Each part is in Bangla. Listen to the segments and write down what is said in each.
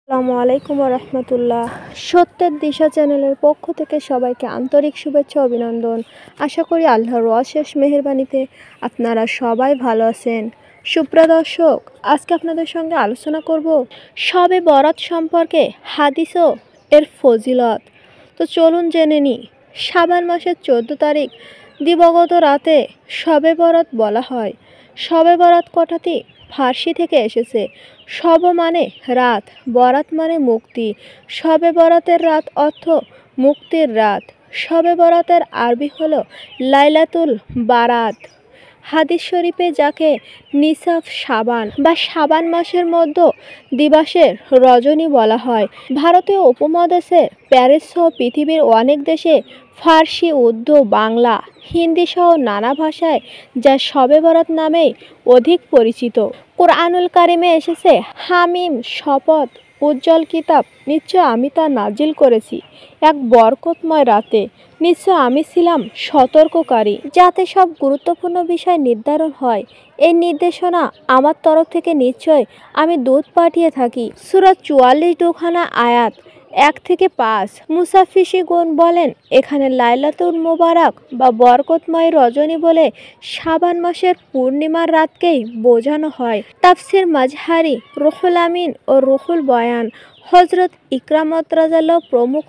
আসসালামু আলাইকুম রহমতুল্লাহ। সত্যের দিশা চ্যানেলের পক্ষ থেকে সবাইকে আন্তরিক শুভেচ্ছা অভিনন্দন। আশা করি আল্লাহর অশেষ মেহেরবানিতে আপনারা সবাই ভালো আছেন। সুপ্রিয় দর্শক, আজকে আপনাদের সঙ্গে আলোচনা করব শবে বরাত সম্পর্কে হাদিস ও এর ফজিলত। তো চলুন জেনে নিই। শাবান মাসের 14 তারিখ দিবগত রাতে শবে বরাত বলা হয়। শবে বরাত কথাটি ফার্সি থেকে এসেছে। শব মানে রাত, বরাত মানে মুক্তি। শবে বরাতের রাত অর্থ মুক্তির রাত। শবে বরাতের আরবি হলো লাইলাতুল বারাত। হাদিস শরীফে যাকে নিসাফ শাবান বা শাবান মাসের মধ্য দিবসের রজনী বলা হয়। ভারতীয় উপমহাদেশে প্যারিস সহ পৃথিবীর অনেক দেশে ফার্সি, উর্দু, বাংলা, হিন্দি সহ নানা ভাষায় যা শবে বরাত নামেই অধিক পরিচিত। কোরআনুল কারিমে এসেছে, হামিম শপথ উজ্জ্বল কিতাব, নিশ্চয় আমি তা নাজিল করেছি এক বরকতময় রাতে। নিশ্চয় আমি ছিলাম সতর্ককারী, যাতে সব গুরুত্বপূর্ণ বিষয় নির্ধারণ হয়। এই নির্দেশনা আমার তরফ থেকে নিশ্চয় আমি দূত পাঠিয়ে থাকি। সূরা 44 দুখানা আয়াত 1 থেকে 5। মুসাফিসিগণ বলেন, এখানে লাইলাতুল মুবারাক বা বরকতময় রজনী বলে শাবান মাসের পূর্ণিমার রাতকেই বোঝানো হয়। তাফসির মাজহারি, রুহুল আমিন ও রুহুল বয়ান, হজরত ইকরামত রাদিয়াল্লাহু প্রমুখ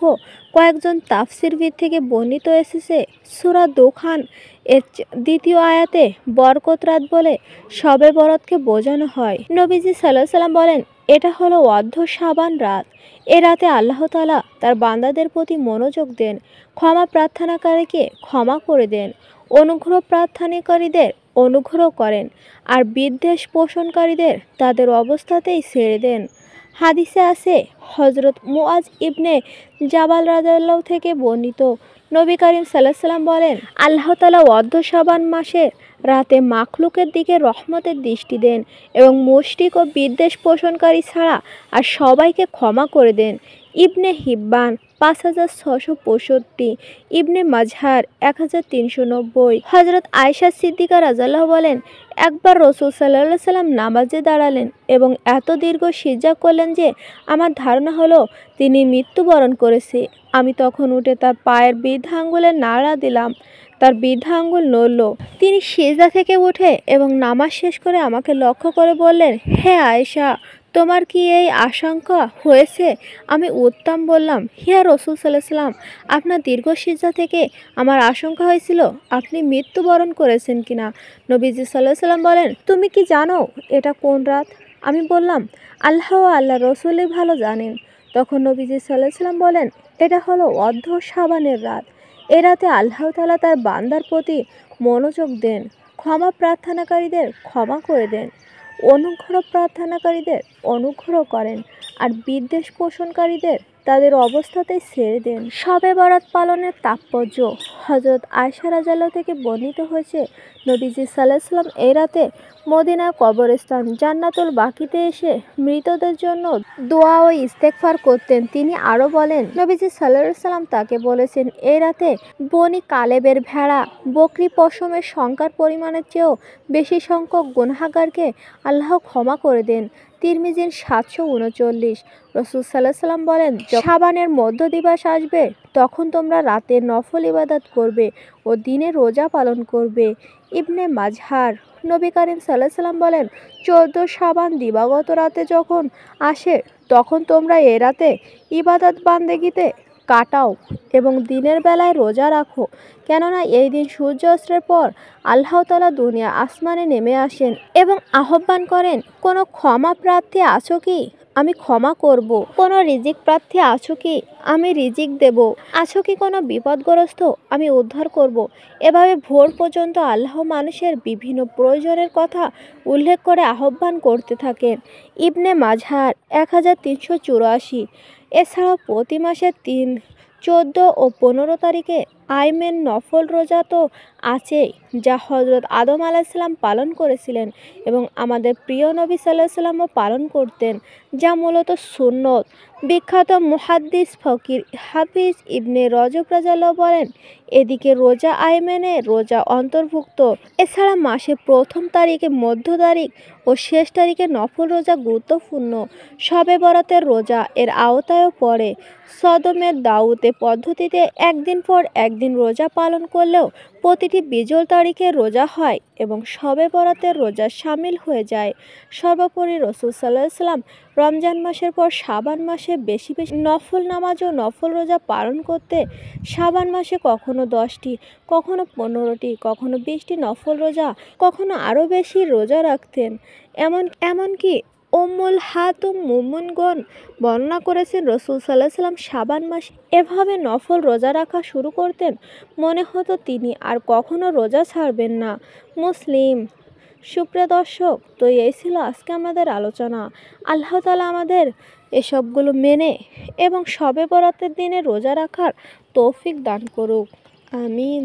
কয়েকজন তাফসিরবিদ থেকে বর্ণিত এসেছে, সূরা দুখান এর 2য় আয়াতে বরকত রাত বলে শবে বরাতকে বোঝানো হয়। নবীজি সাল্লাল্লাহু আলাইহি ওয়াসাল্লাম বলেন, এটা হলো অর্ধ শাবান রাত। এ রাতে আল্লাহ তাআলা তার বান্দাদের প্রতি মনোযোগ দেন, ক্ষমা প্রার্থনাকারীকে ক্ষমা করে দেন, অনুগ্রহ প্রার্থনাকারীদের অনুগ্রহ করেন, আর বিদ্বেষ পোষণকারীদের তাদের অবস্থাতেই ছেড়ে দেন। হাদিসে আছে, হজরত মুআজ ইবনে জাবাল রাদিয়াল্লাহু থেকে বর্ণিত, নবী করিম সাল্লাল্লাহু আলাইহি ওয়াসাল্লাম বলেন, আল্লাহ তাআলা অর্ধ শাবান মাসে রাতে মাখলুকের দিকে রহমতের দৃষ্টি দেন এবং মুশরিক ও বিদ্বেষ পোষণকারী ছাড়া আর সবাইকে ক্ষমা করে দেন। ইবনে হিব্বান 5665, ইবনে মাজহার 1390। হজরত আয়েশা সিদ্দিকা রাদিয়াল্লাহু বলেন, একবার রাসূল সাল্লাল্লাহু আলাইহি ওয়াসাল্লাম নামাজে দাঁড়ালেন এবং এত দীর্ঘ সিজদা করলেন যে আমার ধারণা হলো তিনি মৃত্যুবরণ করেছে। আমি তখন উঠে তার পায়ের বৃদ্ধা আঙ্গুলে নাড়া দিলাম, তার বৃদ্ধা আঙ্গুল নড়ল। তিনি সিজদা থেকে উঠে এবং নামাজ শেষ করে আমাকে লক্ষ্য করে বললেন, হে আয়েশা, তোমার কি এই আশঙ্কা হয়েছে? আমি উত্তম বললাম, হিয়া রাসূল সাল্লাল্লাহু আলাইহি ওয়াসাল্লাম, আপনার দীর্ঘ সিজদা থেকে আমার আশঙ্কা হয়েছিল আপনি মৃত্যুবরণ করেছেন কিনা। নবীজি সাল্লাল্লাহু আলাইহি ওয়াসাল্লাম বলেন, তুমি কি জানো এটা কোন রাত? আমি বললাম, আল্লাহ ও আল্লাহ রসূলই ভালো জানেন। তখন নবীজি সাল্লাল্লাহু আলাইহি ওয়াসাল্লাম বলেন, এটা হলো অর্ধ শাবানের রাত। এ রাতে আল্লাহ তাআলা তার বান্দার প্রতি মনোযোগ দেন, ক্ষমা প্রার্থনাকারীদের ক্ষমা করে দেন, অনুগ্রহ প্রার্থনাকারীদের অনুগ্রহ করেন, আর বিদ্বেষ পোষণকারীদের তাদের অবস্থাতেই ছেড়ে দেন। শবে বরাত পালনের তাৎপর্য। হজরত আয়েশা রাদিয়াল্লাহু থেকে বর্ণিত হয়েছে, নবীজি সাল্লাল্লাহু আলাইহি ওয়াসাল্লাম এই রাতে মদিনার কবরস্থান জান্নাতুল বাকিতে এসে মৃতদের জন্য দোয়া ও ইস্তেগফার করতেন। তিনি আরও বলেন, নবীজি সাল্লাল্লাহু আলাইহি ওয়াসাল্লাম তাকে বলেছেন, এই রাতে বনি কালেবের ভেড়া, বকরি, পশমের সংখ্যার পরিমাণের চেয়েও বেশি সংখ্যক গুনাহগারকে আল্লাহ ক্ষমা করে দেন। তিরমিজির 739। রাসূল সাল্লাল্লাহু আলাইহি ওয়াসাল্লাম বলেন, শাবানের মধ্য দিবস আসবে, তখন তোমরা রাতে নফল ইবাদত করবে ও দিনে রোজা পালন করবে। ইবনে মাজহার, নবী করিম সাল্লাল্লাহু আলাইহি ওয়াসাল্লাম বলেন, 14 শাবান দিবাগত রাতে যখন আসে তখন তোমরা এ রাতে ইবাদত বান্দেগিতে কাটাও এবং দিনের বেলায় রোজা রাখো, কেননা এই দিন সূর্য অস্তের পর আল্লাহ তাআলা দুনিয়া আসমানে নেমে আসেন এবং আহ্বান করেন, কোনো ক্ষমা প্রার্থী আছো কি? আমি ক্ষমা করব। কোনো রিজিক প্রার্থী আছো কি? আমি রিজিক দেব। আছো কি কোনো বিপদগ্রস্ত? আমি উদ্ধার করব। এভাবে ভোর পর্যন্ত আল্লাহ মানুষের বিভিন্ন প্রয়োজনের কথা উল্লেখ করে আহ্বান করতে থাকেন। ইবনে মাজহার 1384। এছাড়াও প্রতি মাসের 3, 14 ও 15 তারিখে আইমেন নফল রোজা তো আছেই, যা হজরত আদম আলাইসাল্লাম পালন করেছিলেন এবং আমাদের প্রিয় নবী সাল্লাহ সাল্লামও পালন করতেন, যা মূলত সুন্নত। বিখ্যাত মুহাদ্দিস ফকির হাফিজ ইবনে রজব রাদিয়াল্লাহু বলেন, এদিকে রোজা আইমেনে রোজা অন্তর্ভুক্ত। এছাড়া মাসে প্রথম তারিখে, মধ্য তারিখ ও শেষ তারিখে নফল রোজা গুরুত্বপূর্ণ। শবে বরাতের রোজা এর আওতায়ও পড়ে। সদমের দাউতে পদ্ধতিতে একদিন পর একদিন রোজা পালন করলেও প্রতিটি বিজোড় তারিখে রোজা হয় এবং শবে বরাতের রোজা শামিল হয়ে যায়। সর্বোপরি রাসূল সাল্লাল্লাহু আলাইহি সাল্লাম রমজান মাসের পর শাবান মাসে বেশি বেশি নফল নামাজ ও নফল রোজা পালন করতে শাবান মাসে কখনো 10টি, কখনো 15টি, কখনো 20টি নফল রোজা, কখনো আরও বেশি রোজা রাখতেন। এমনকি উম্মুল হাতুম মুমিনগণ বর্ণনা করেছেন, রাসূল সাল্লাল্লাহু আলাইহি সাল্লাম শাবান মাসে এভাবে নফল রোজা রাখা শুরু করতেন, মনে হতো তিনি আর কখনো রোজা ছাড়বেন না। মুসলিম। সুপ্রিয় দর্শক, তো এই ছিল আজকে আমাদের আলোচনা। আল্লাহ তাআলা আমাদের এসবগুলো মেনে এবং শবে বরাতের দিনে রোজা রাখার তৌফিক দান করুক। আমিন।